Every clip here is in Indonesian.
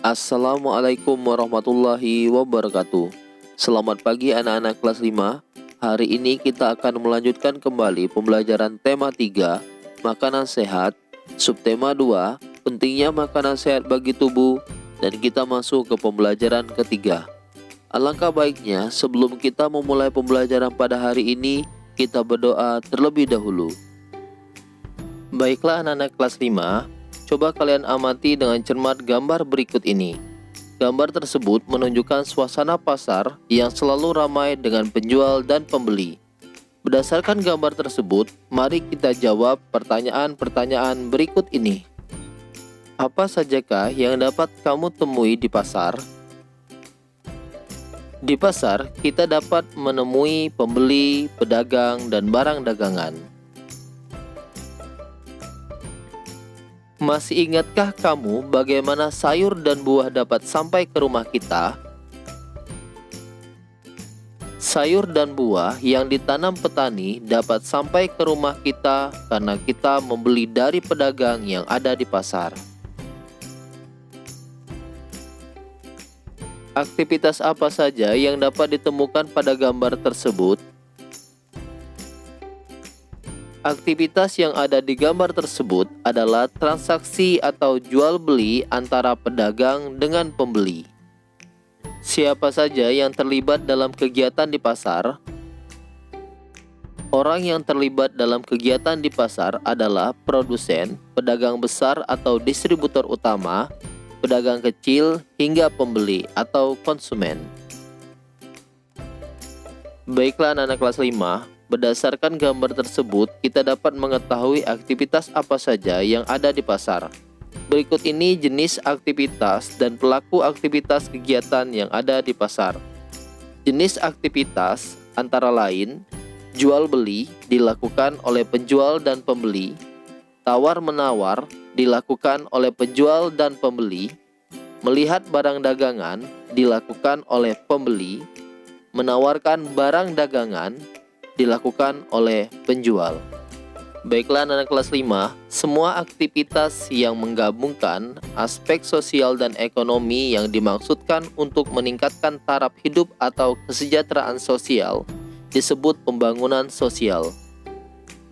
Assalamualaikum warahmatullahi wabarakatuh. Selamat pagi anak-anak kelas 5. Hari ini kita akan melanjutkan kembali pembelajaran tema 3, makanan sehat, subtema 2, pentingnya makanan sehat bagi tubuh, dan kita masuk ke pembelajaran ketiga. Alangkah baiknya sebelum kita memulai pembelajaran pada hari ini, kita berdoa terlebih dahulu. Baiklah anak-anak kelas 5, coba kalian amati dengan cermat gambar berikut ini. Gambar tersebut menunjukkan suasana pasar yang selalu ramai dengan penjual dan pembeli. Berdasarkan gambar tersebut, mari kita jawab pertanyaan-pertanyaan berikut ini. Apa sajakah yang dapat kamu temui di pasar? Di pasar, kita dapat menemui pembeli, pedagang, dan barang dagangan. Masih ingatkah kamu bagaimana sayur dan buah dapat sampai ke rumah kita? Sayur dan buah yang ditanam petani dapat sampai ke rumah kita karena kita membeli dari pedagang yang ada di pasar. Aktivitas apa saja yang dapat ditemukan pada gambar tersebut? Aktivitas yang ada di gambar tersebut adalah transaksi atau jual beli antara pedagang dengan pembeli. Siapa saja yang terlibat dalam kegiatan di pasar? Orang yang terlibat dalam kegiatan di pasar adalah produsen, pedagang besar atau distributor utama, pedagang kecil, hingga pembeli atau konsumen. Baiklah anak-anak kelas 5, berdasarkan gambar tersebut, kita dapat mengetahui aktivitas apa saja yang ada di pasar. Berikut ini jenis aktivitas dan pelaku aktivitas kegiatan yang ada di pasar. Jenis aktivitas antara lain, jual beli dilakukan oleh penjual dan pembeli, tawar-menawar dilakukan oleh penjual dan pembeli, melihat barang dagangan dilakukan oleh pembeli, menawarkan barang dagangan dilakukan oleh penjual. Baiklah anak-anak kelas 5, semua aktivitas yang menggabungkan aspek sosial dan ekonomi yang dimaksudkan untuk meningkatkan taraf hidup atau kesejahteraan sosial disebut pembangunan sosial.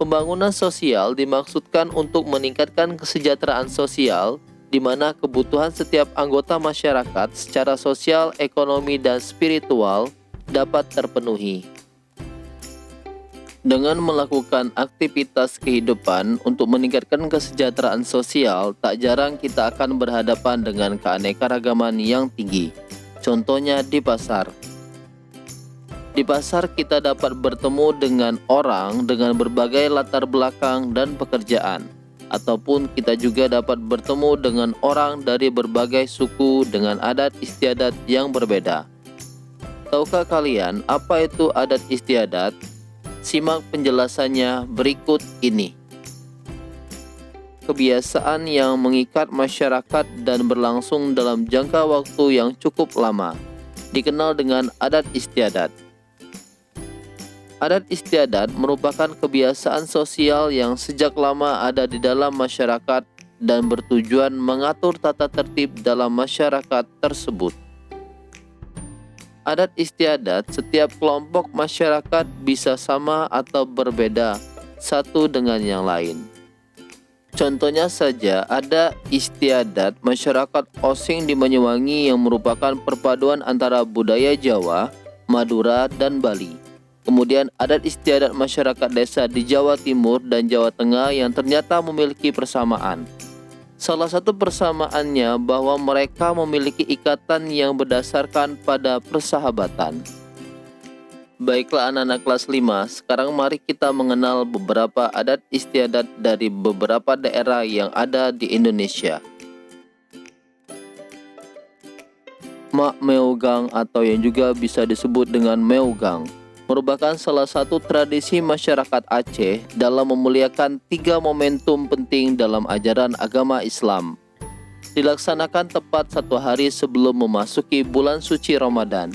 Pembangunan sosial dimaksudkan untuk meningkatkan kesejahteraan sosial di mana kebutuhan setiap anggota masyarakat secara sosial, ekonomi, dan spiritual dapat terpenuhi. Dengan melakukan aktivitas kehidupan untuk meningkatkan kesejahteraan sosial, tak jarang kita akan berhadapan dengan keanekaragaman yang tinggi. Contohnya di pasar. Di pasar kita dapat bertemu dengan orang dengan berbagai latar belakang dan pekerjaan. Ataupun kita juga dapat bertemu dengan orang dari berbagai suku dengan adat istiadat yang berbeda. Tahukah kalian apa itu adat istiadat? Simak penjelasannya berikut ini. Kebiasaan yang mengikat masyarakat dan berlangsung dalam jangka waktu yang cukup lama, dikenal dengan adat istiadat. Adat istiadat merupakan kebiasaan sosial yang sejak lama ada di dalam masyarakat dan bertujuan mengatur tata tertib dalam masyarakat tersebut. Adat istiadat setiap kelompok masyarakat bisa sama atau berbeda satu dengan yang lain. Contohnya saja ada istiadat masyarakat Osing di Banyuwangi yang merupakan perpaduan antara budaya Jawa, Madura, dan Bali. Kemudian adat istiadat masyarakat desa di Jawa Timur dan Jawa Tengah yang ternyata memiliki persamaan. Salah satu persamaannya bahwa mereka memiliki ikatan yang berdasarkan pada persahabatan. Baiklah anak-anak kelas 5, sekarang mari kita mengenal beberapa adat istiadat dari beberapa daerah yang ada di Indonesia. Mak Meogang atau yang juga bisa disebut dengan Meogang merupakan salah satu tradisi masyarakat Aceh dalam memuliakan 3 momentum penting dalam ajaran agama Islam. Dilaksanakan tepat 1 hari sebelum memasuki bulan suci Ramadan,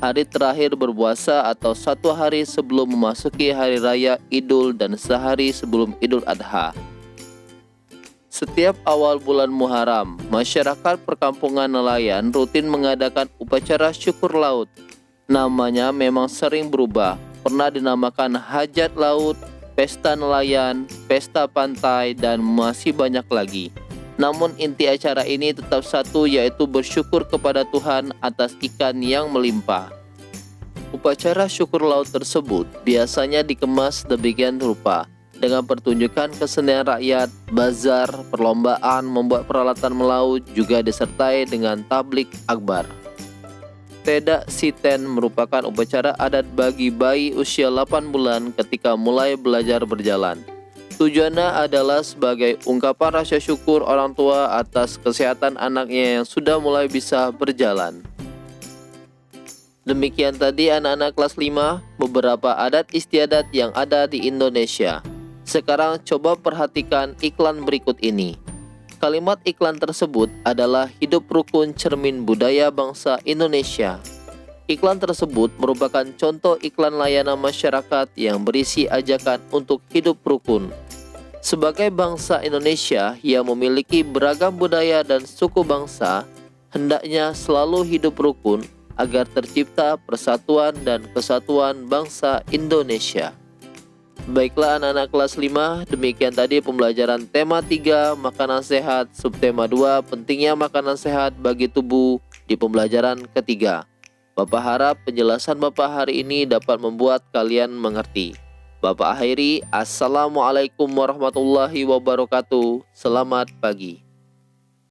hari terakhir berpuasa atau 1 hari sebelum memasuki hari raya Idul dan sehari sebelum Idul Adha. Setiap awal bulan Muharram, masyarakat perkampungan nelayan rutin mengadakan upacara syukur laut. Namanya memang sering berubah, pernah dinamakan hajat laut, pesta nelayan, pesta pantai, dan masih banyak lagi. Namun inti acara ini tetap satu, yaitu bersyukur kepada Tuhan atas ikan yang melimpah. Upacara syukur laut tersebut biasanya dikemas demikian rupa, dengan pertunjukan kesenian rakyat, bazar, perlombaan membuat peralatan melaut, juga disertai dengan tablik akbar. Tedak Siten merupakan upacara adat bagi bayi usia 8 bulan ketika mulai belajar berjalan. Tujuannya adalah sebagai ungkapan rasa syukur orang tua atas kesehatan anaknya yang sudah mulai bisa berjalan. Demikian tadi anak-anak kelas 5 beberapa adat istiadat yang ada di Indonesia. Sekarang coba perhatikan iklan berikut ini. Kalimat iklan tersebut adalah hidup rukun cermin budaya bangsa Indonesia. Iklan tersebut merupakan contoh iklan layanan masyarakat yang berisi ajakan untuk hidup rukun. Sebagai bangsa Indonesia yang memiliki beragam budaya dan suku bangsa, hendaknya selalu hidup rukun agar tercipta persatuan dan kesatuan bangsa Indonesia. Baiklah anak-anak kelas 5, demikian tadi pembelajaran tema 3 makanan sehat, subtema 2 pentingnya makanan sehat bagi tubuh di pembelajaran ketiga. Bapak harap penjelasan Bapak hari ini dapat membuat kalian mengerti. Bapak akhiri, Assalamualaikum warahmatullahi wabarakatuh. Selamat pagi.